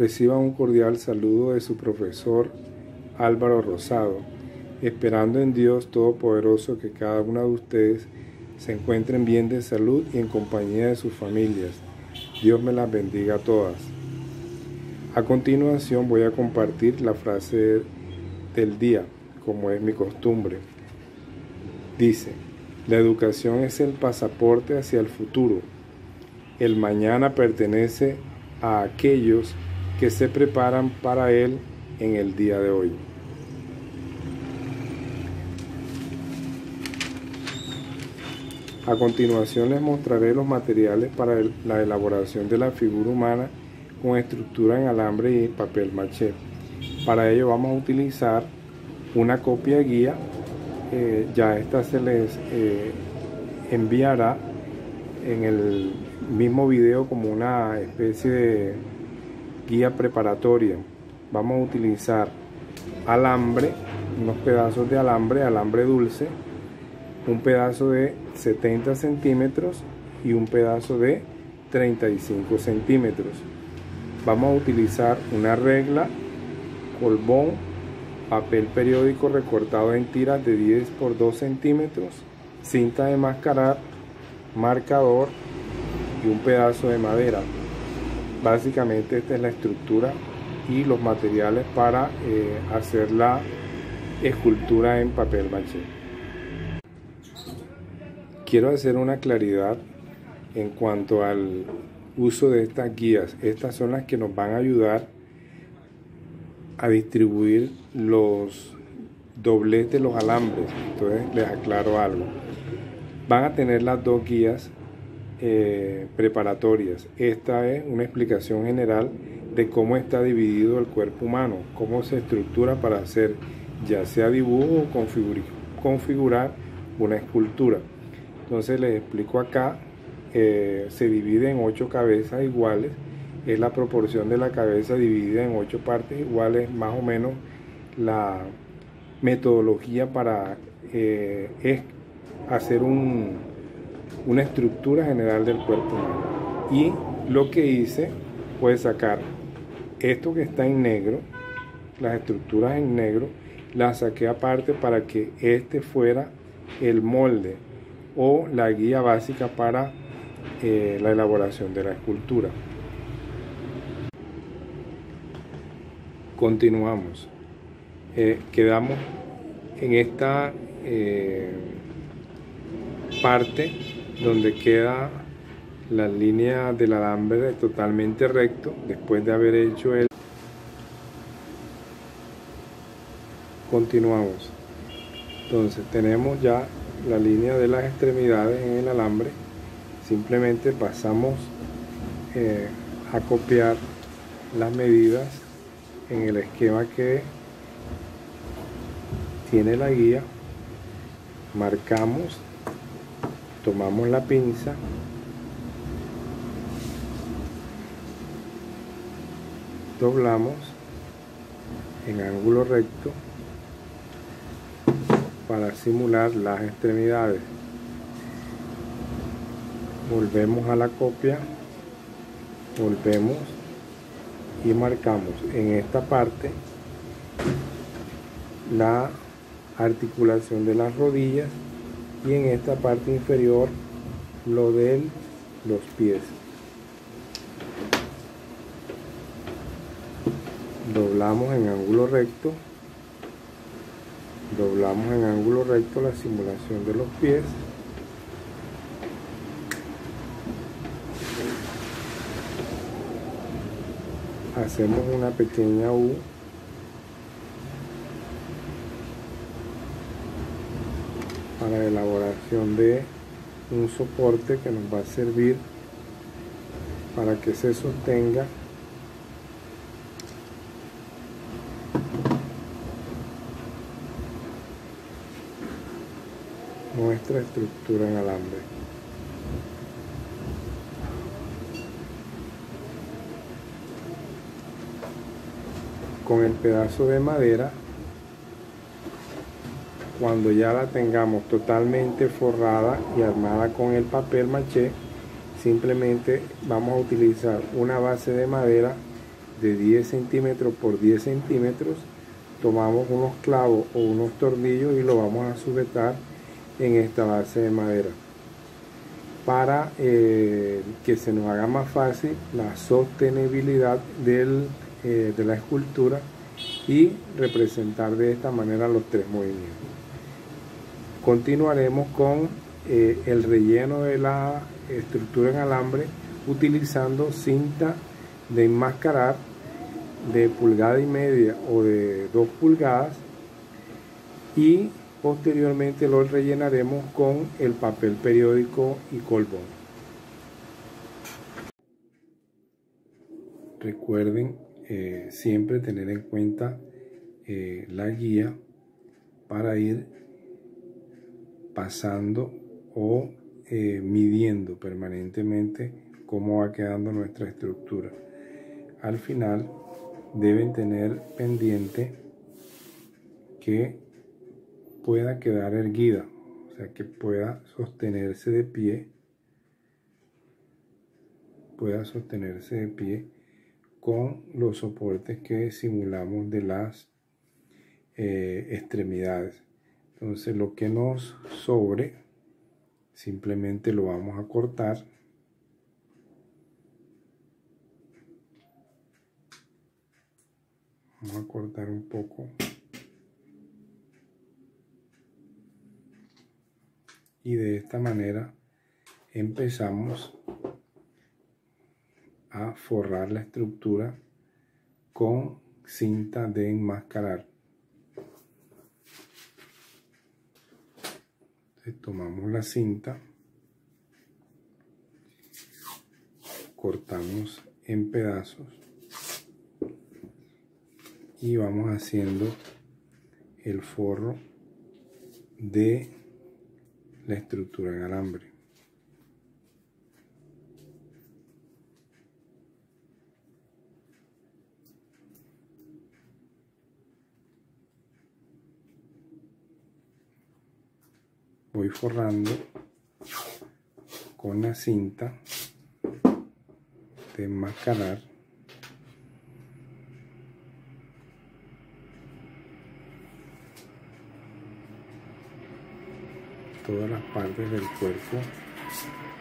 Reciban un cordial saludo de su profesor Álvaro Rosado, esperando en Dios Todopoderoso que cada uno de ustedes se encuentren bien de salud y en compañía de sus familias. Dios me las bendiga a todas. A continuación voy a compartir la frase del día, como es mi costumbre. Dice: la educación es el pasaporte hacia el futuro. El mañana pertenece a aquellos que se preparan para él en el día de hoy. A continuación les mostraré los materiales para la elaboración de la figura humana con estructura en alambre y papel maché. Para ello vamos a utilizar una copia guía. Ya esta se les enviará en el mismo video como una especie de guía preparatoria. Vamos a utilizar alambre, unos pedazos de alambre dulce, un pedazo de 70 centímetros y un pedazo de 35 centímetros. Vamos a utilizar una regla, colbón, papel periódico recortado en tiras de 10 por 2 centímetros, cinta de mascarar, marcador y un pedazo de madera. Básicamente esta es la estructura y los materiales para hacer la escultura en papel maché. Quiero hacer una claridad en cuanto al uso de estas guías. Estas son las que nos van a ayudar a distribuir los dobletes de los alambres. Entonces les aclaro algo. Van a tener las dos guías preparatorias. Esta es una explicación general de cómo está dividido el cuerpo humano, cómo se estructura para hacer ya sea dibujo o configurar una escultura. Entonces les explico acá. Se divide en 8 cabezas iguales. Es la proporción de la cabeza dividida en 8 partes iguales, más o menos la metodología para hacer una estructura general del cuerpo humano. Y lo que hice fue sacar esto que está en negro, las estructuras en negro, las saqué aparte para que este fuera el molde o la guía básica para la elaboración de la escultura. Continuamos. Quedamos en esta parte donde queda la línea del alambre totalmente recto después de haber hecho el. Continuamos. Entonces tenemos ya la línea de las extremidades en el alambre. Simplemente pasamos a copiar las medidas en el esquema que tiene la guía. Marcamos, tomamos la pinza, doblamos en ángulo recto para simular las extremidades. Volvemos a la copia, volvemos y marcamos en esta parte la articulación de las rodillas y en esta parte inferior lo de los pies. Doblamos en ángulo recto, la simulación de los pies. Hacemos una pequeña U para la elaboración de un soporte que nos va a servir para que se sostenga nuestra estructura en alambre. Con el pedazo de madera, cuando ya la tengamos totalmente forrada y armada con el papel maché, simplemente vamos a utilizar una base de madera de 10 centímetros por 10 centímetros, tomamos unos clavos o unos tornillos y lo vamos a sujetar en esta base de madera para que se nos haga más fácil la sostenibilidad de la escultura y representar de esta manera los tres movimientos. Continuaremos con el relleno de la estructura en alambre utilizando cinta de enmascarar de 1,5 pulgadas o de 2 pulgadas, y posteriormente lo rellenaremos con el papel periódico y colbón. Recuerden siempre tener en cuenta la guía para ir pasando o midiendo permanentemente cómo va quedando nuestra estructura. Al final deben tener pendiente que pueda quedar erguida, o sea, que pueda sostenerse de pie, con los soportes que simulamos de las extremidades. Entonces lo que nos sobre simplemente lo vamos a cortar. Vamos a cortar un poco y de esta manera empezamos a forrar la estructura con cinta de enmascarar. Entonces, tomamos la cinta, cortamos en pedazos y vamos haciendo el forro de la estructura en alambre. Voy forrando con la cinta de enmascarar todas las partes del cuerpo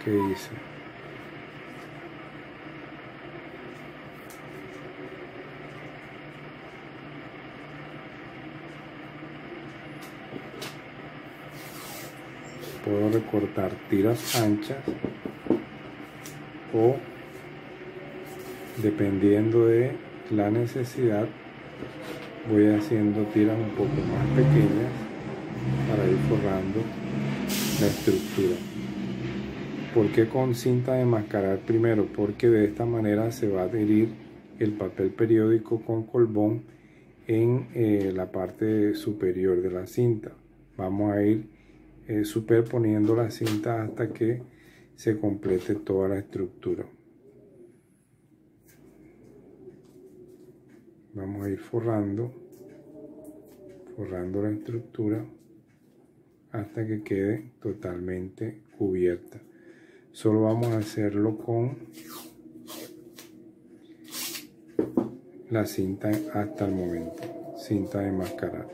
que hice. Puedo recortar tiras anchas o, dependiendo de la necesidad, voy haciendo tiras un poco más pequeñas para ir forrando la estructura. ¿Por qué con cinta de enmascarar primero? Porque de esta manera se va a adherir el papel periódico con colbón en la parte superior de la cinta. Vamos a ir superponiendo la cinta hasta que se complete toda la estructura. Vamos a ir forrando la estructura hasta que quede totalmente cubierta. Solo vamos a hacerlo con la cinta hasta el momento, cinta de enmascarar.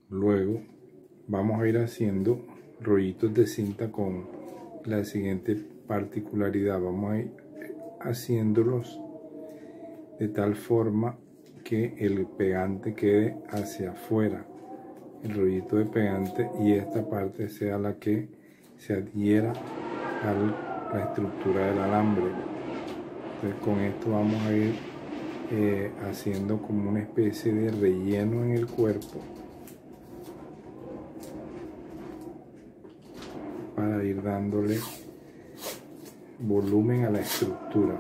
Luego vamos a ir haciendo rollitos de cinta con la siguiente particularidad. Vamos a ir haciéndolos de tal forma que el pegante quede hacia afuera, el rollito de pegante, y esta parte sea la que se adhiera a la estructura del alambre. Entonces, con esto vamos a ir haciendo como una especie de relleno en el cuerpo para ir dándole volumen a la estructura.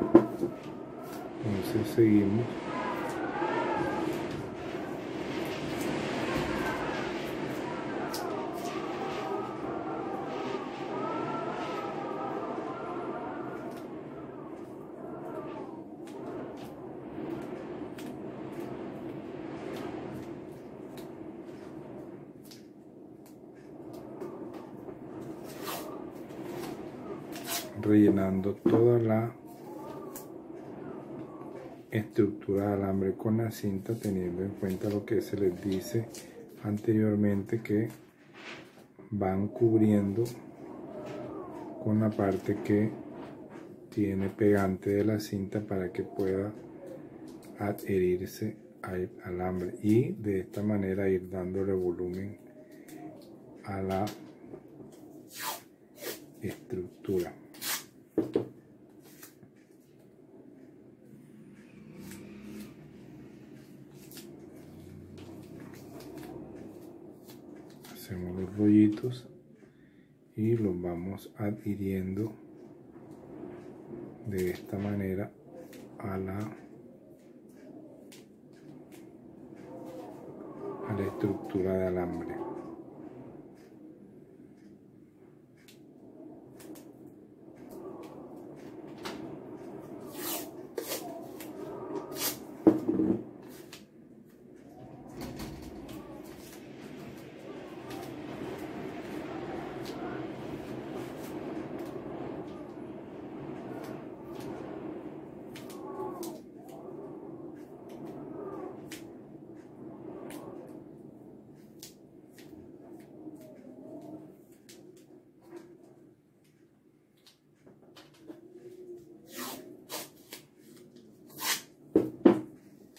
Entonces seguimos. rellenando toda la estructura de alambre con la cinta, teniendo en cuenta lo que se les dice anteriormente, que van cubriendo con la parte que tiene pegante de la cinta para que pueda adherirse al alambre y de esta manera ir dándole volumen a la estructura. Hacemos los rollitos y los vamos adhiriendo de esta manera a la estructura de alambre.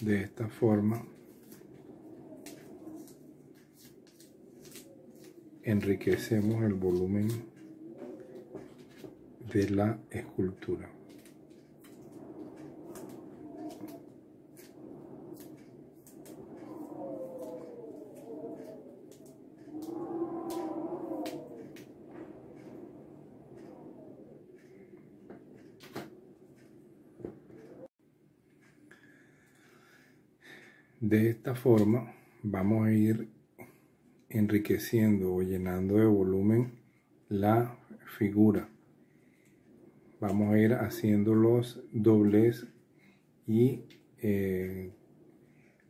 De esta forma enriquecemos el volumen de la escultura. De esta forma vamos a ir enriqueciendo o llenando de volumen la figura. Vamos a ir haciendo los dobles y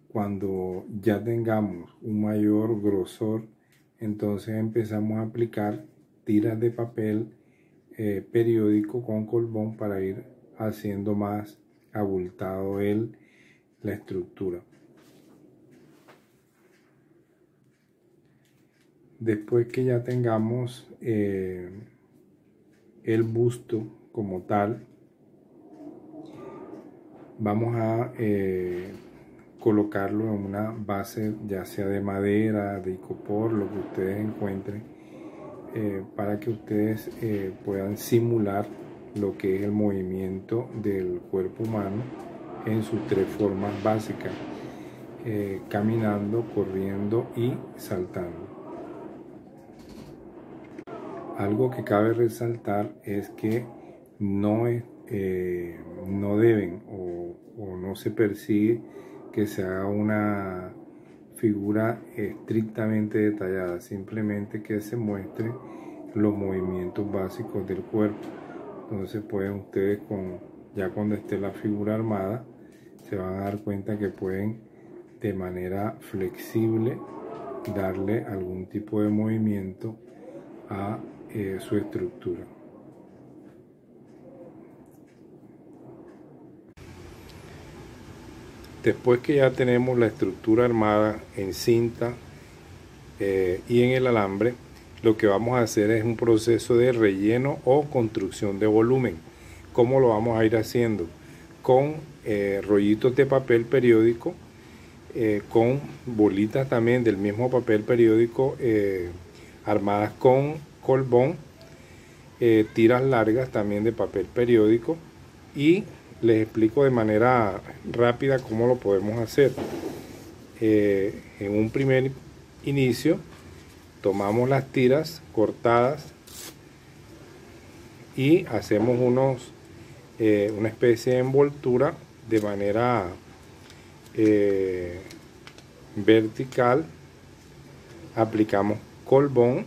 cuando ya tengamos un mayor grosor, entonces empezamos a aplicar tiras de papel periódico con colbón para ir haciendo más abultado la estructura. Después que ya tengamos el busto como tal, vamos a colocarlo en una base, ya sea de madera, de icopor, lo que ustedes encuentren, para que ustedes puedan simular lo que es el movimiento del cuerpo humano en sus tres formas básicas: caminando, corriendo y saltando. Algo que cabe resaltar es que no deben o no se persigue que se haga una figura estrictamente detallada, simplemente que se muestren los movimientos básicos del cuerpo. Entonces pueden ustedes, ya cuando esté la figura armada, se van a dar cuenta que pueden de manera flexible darle algún tipo de movimiento a su estructura. Después que ya tenemos la estructura armada en cinta y en el alambre, lo que vamos a hacer es un proceso de relleno o construcción de volumen. ¿Cómo lo vamos a ir haciendo? Con rollitos de papel periódico, con bolitas también del mismo papel periódico armadas con colbón, tiras largas también de papel periódico, y les explico de manera rápida cómo lo podemos hacer. En un primer inicio tomamos las tiras cortadas y hacemos una especie de envoltura de manera vertical. Aplicamos colbón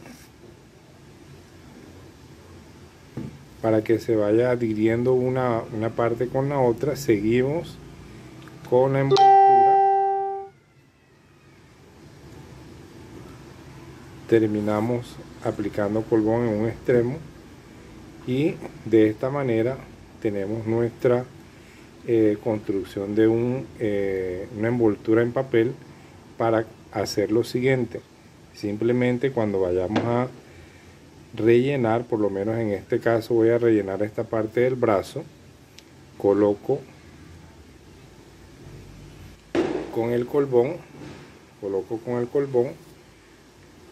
para que se vaya adhiriendo una parte con la otra. Seguimos con la envoltura, terminamos aplicando colbón en un extremo Y de esta manera tenemos nuestra construcción de una envoltura en papel para hacer lo siguiente. Simplemente cuando vayamos a rellenar, por lo menos en este caso voy a rellenar esta parte del brazo, coloco con el colbón,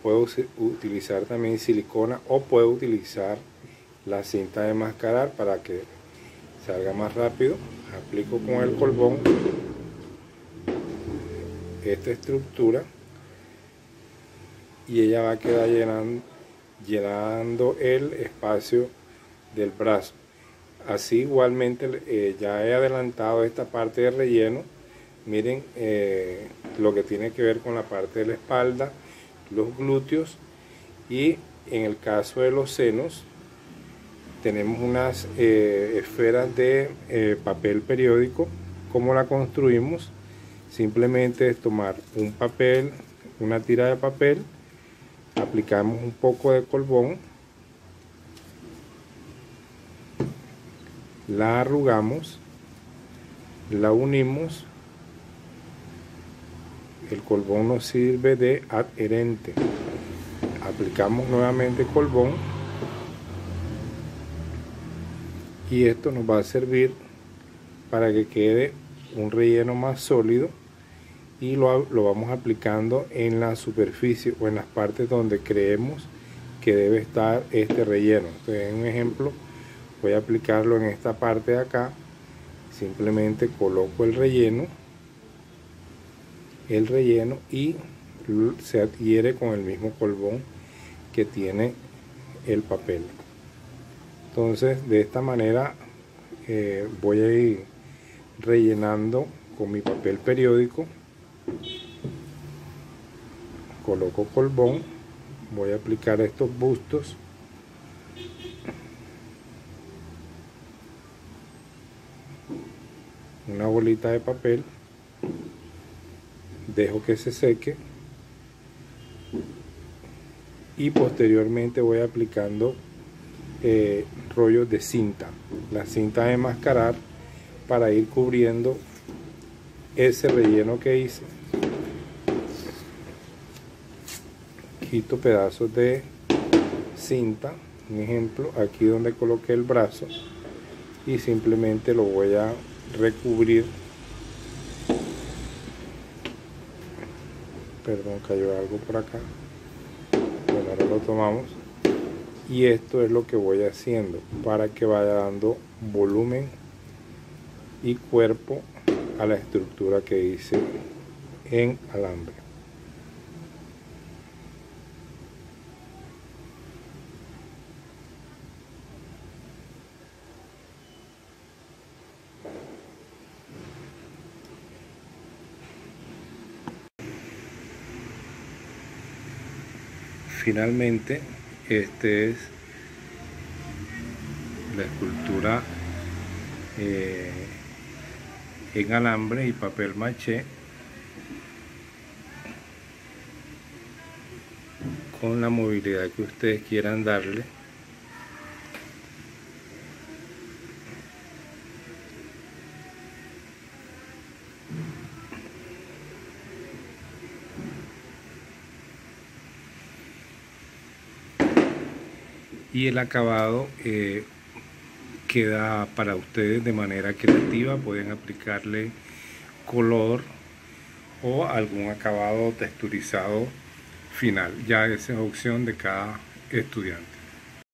puedo utilizar también silicona o puedo utilizar la cinta de mascarar para que salga más rápido. Aplico con el colbón esta estructura y ella va a quedar llenando el espacio del brazo. Así igualmente ya he adelantado esta parte de relleno. Miren lo que tiene que ver con la parte de la espalda, los glúteos, y en el caso de los senos tenemos unas esferas de papel periódico. ¿Cómo la construimos? Simplemente es tomar un papel, una tira de papel, aplicamos un poco de colbón, la arrugamos, la unimos. El colbón nos sirve de adherente. Aplicamos nuevamente colbón y esto nos va a servir para que quede un relleno más sólido, y lo vamos aplicando en la superficie o en las partes donde creemos que debe estar este relleno. Entonces, en un ejemplo, voy a aplicarlo en esta parte de acá. Simplemente coloco el relleno y se adhiere con el mismo colbón que tiene el papel. Entonces, de esta manera voy a ir rellenando con mi papel periódico. Coloco colbón, voy a aplicar estos bustos, una bolita de papel, dejo que se seque y posteriormente voy aplicando rollos de cinta, la cinta de mascarar, para ir cubriendo ese relleno que hice. Quito pedazos de cinta, un ejemplo aquí donde coloqué el brazo, y simplemente lo voy a recubrir. Perdón, cayó algo por acá. Bueno, ahora lo tomamos, y esto es lo que voy haciendo para que vaya dando volumen y cuerpo a la estructura que hice en alambre. Finalmente, este es la escultura en alambre y papel maché con la movilidad que ustedes quieran darle. Y el acabado queda para ustedes de manera creativa. Pueden aplicarle color o algún acabado texturizado final. Ya esa es opción de cada estudiante.